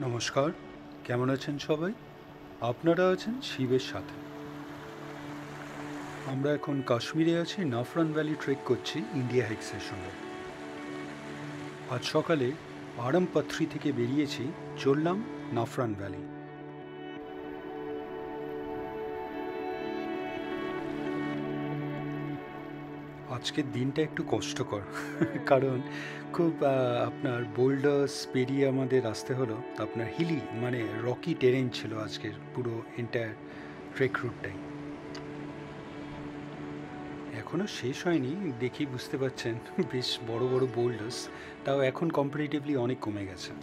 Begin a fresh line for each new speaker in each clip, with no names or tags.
নমস্কার, কেমন আছেন সবাই? আপনারা আছেন শিবের সাথে। আমরা এখন কাশ্মীরে আছি, নাফরান ভ্যালি ট্রেক করছি ইন্ডিয়া হাইক্সের সঙ্গে। আজ সকালে আরামপাথরি থেকে বেরিয়েছি, চললাম নাফরান ভ্যালি। আজকের দিনটা একটু কষ্টকর কারণ খুব আপনার বোল্ডার্স পেরিয়ে আমাদের আসতে হলো। আপনার হিলি মানে রকি টেরেন ছিল আজকের পুরো এন্টায়ার ট্রেক রুটটাই। এখনও শেষ হয়নি, দেখেই বুঝতে পারছেন বেশ বড় বড় বোল্ডার্স, তাও এখন কম্পারেটিভলি অনেক কমে গেছে।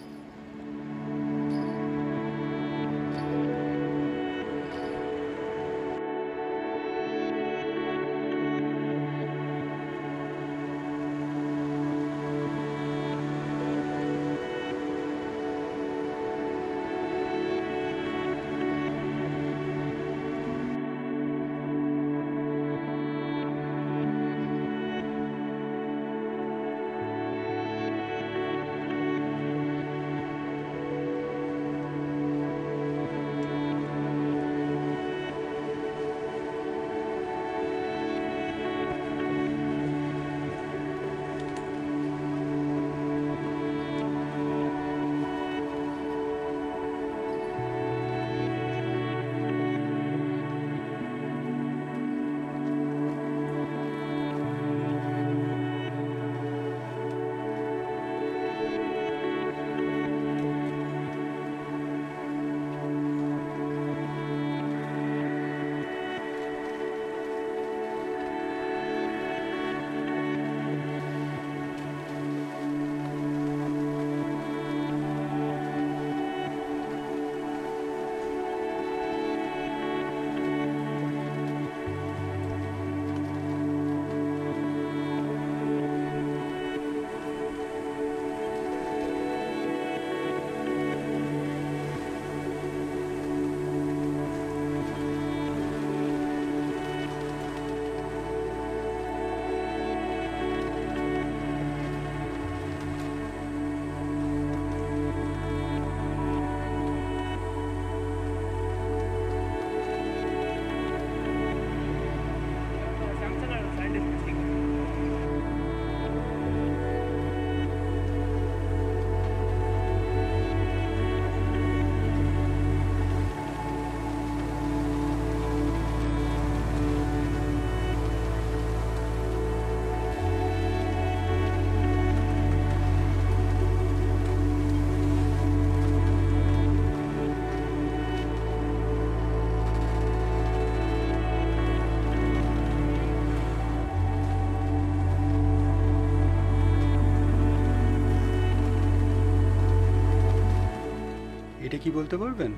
এটা কি বলতে পারবেন?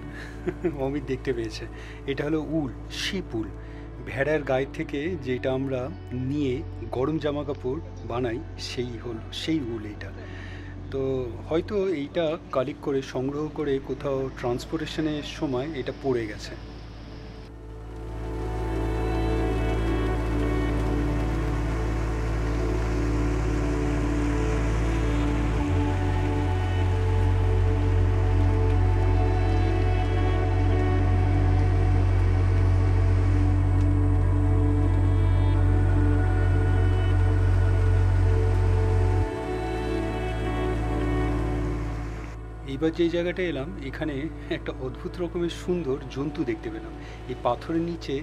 অমিত দেখতে পেয়েছে। এটা হলো উল, শিপ উল। ভেড়ার গায়ে থেকে যেটা আমরা নিয়ে গরম জামা কাপড় বানাই, সেই উল এইটা। তো হয়তো এইটা কালেক্ট করে সংগ্রহ করে কোথাও ট্রান্সপোর্টেশনের সময় এটা পড়ে গেছে। এইবার যেই জায়গাটায় এলাম, এখানে একটা অদ্ভুত রকমের সুন্দর জন্তু দেখতে পেলাম। এই পাথরের নিচে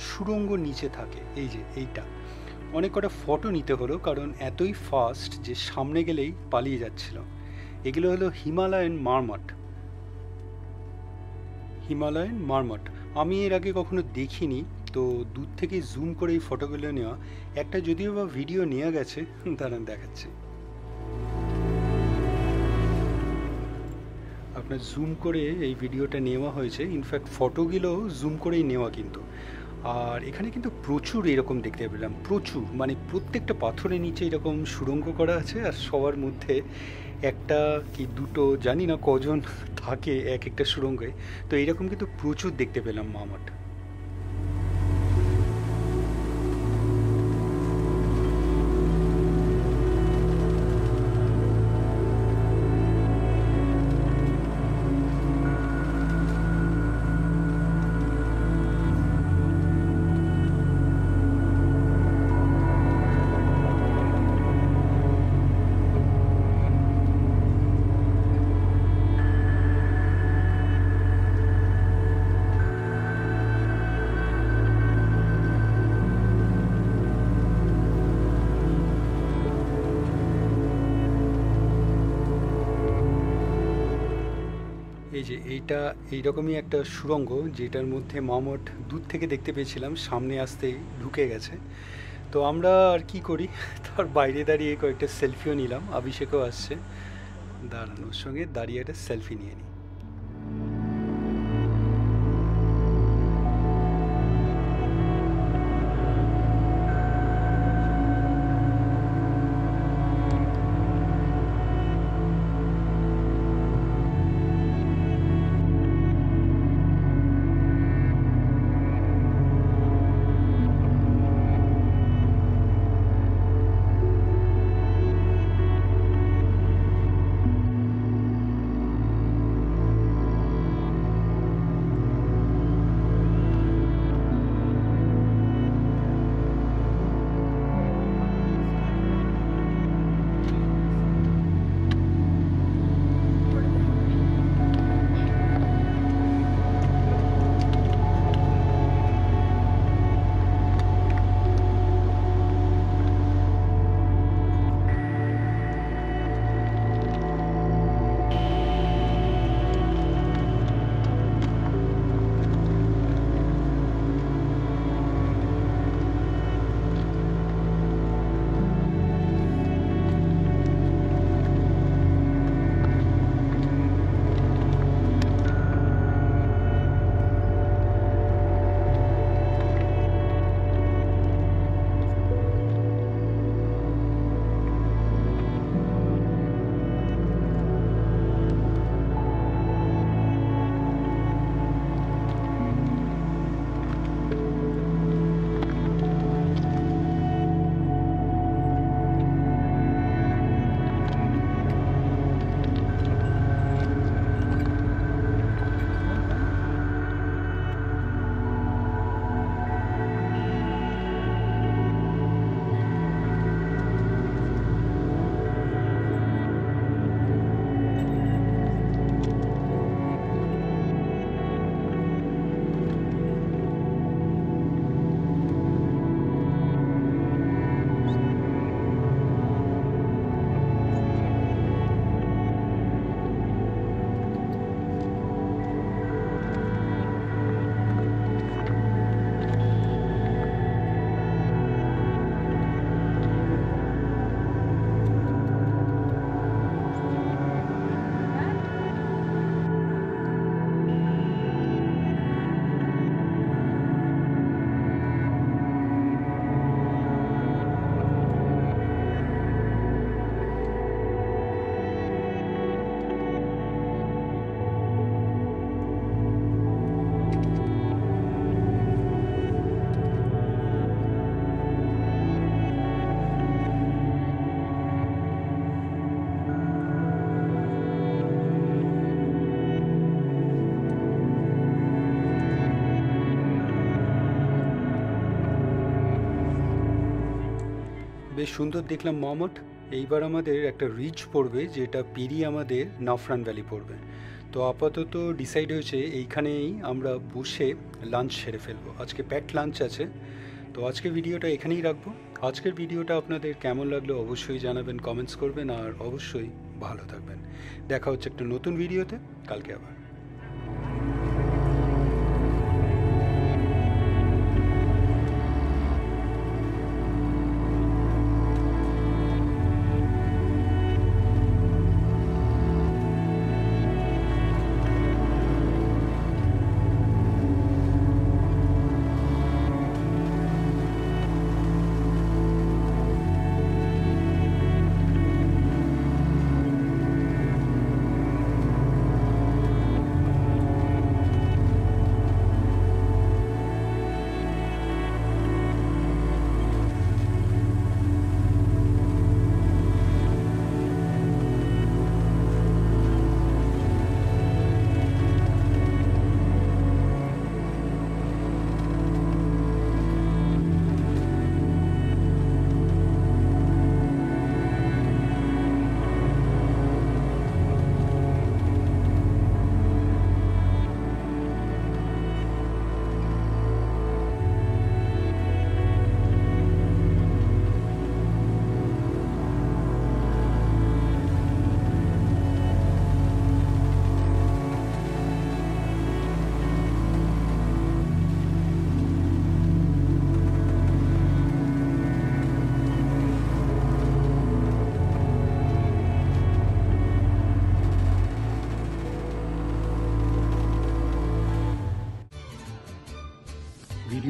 সুড়ঙ্গ নিচে থাকে, এই যে এইটা। অনেক কটা ফটো নিতে হলো কারণ এতই ফাস্ট যে সামনে গেলেই পালিয়ে যাচ্ছিল। এগুলো হলো হিমালয়ান মারমট। হিমালয়ান মারমট আমি এর আগে কখনো দেখিনি, তো দূর থেকে জুম করে এই ফটোগুলো নেওয়া। একটা যদিও বা ভিডিও নেওয়া গেছে, দাঁড়ান দেখাচ্ছে। আপনার জুম করে এই ভিডিওটা নেওয়া হয়েছে, ইনফ্যাক্ট ফটোগুলো জুম করেই নেওয়া কিন্তু। আর এখানে কিন্তু প্রচুর এরকম দেখতে পেলাম, প্রচুর, মানে প্রত্যেকটা পাথরের নিচে এরকম সুড়ঙ্গ করা আছে, আর সবার মধ্যে একটা কি দুটো জানি না কজন থাকে এক একটা সুড়ঙ্গে। তো এইরকম কিন্তু প্রচুর দেখতে পেলাম মামাট। এই যে এইটা এইরকমই একটা সুড়ঙ্গ, যেটার মধ্যে মামট দূর থেকে দেখতে পেয়েছিলাম, সামনে আসতেই ঢুকে গেছে। তো আমরা আর কি করি, তার বাইরে দাঁড়িয়ে কয়েকটা সেলফিও নিলাম। অভিষেকও আসছে, দাঁড়ান ওর সঙ্গে দাঁড়িয়ে একটা সেলফি নিয়ে নিই। বেশ সুন্দর দেখলাম মামট। এইবার আমাদের একটা রিচ পড়বে, যেটা পেরিয়ে আমাদের নাফরান ভ্যালি পড়বে। তো আপাতত ডিসাইড হয়েছে এইখানেই আমরা বসে লাঞ্চ সেরে ফেলবো। আজকে প্যাকড লাঞ্চ আছে। তো আজকের ভিডিওটা এখানেই রাখবো। আজকের ভিডিওটা আপনাদের কেমন লাগলো অবশ্যই জানাবেন, কমেন্টস করবেন, আর অবশ্যই ভালো থাকবেন। দেখা হচ্ছে একটা নতুন ভিডিওতে কালকে আবার।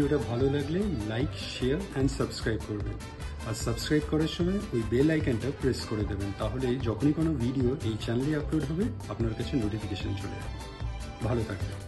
ভিডিওটা ভালো লাগলে লাইক, শেয়ার অ্যান্ড সাবস্ক্রাইব করবেন। আর সাবস্ক্রাইব করার সময় ওই বেল আইকনটা প্রেস করে দেবেন, তাহলে যখনই কোনো ভিডিও এই চ্যানেলে আপলোড হবে আপনার কাছে নোটিফিকেশন চলে যাবে। ভালো থাকবেন।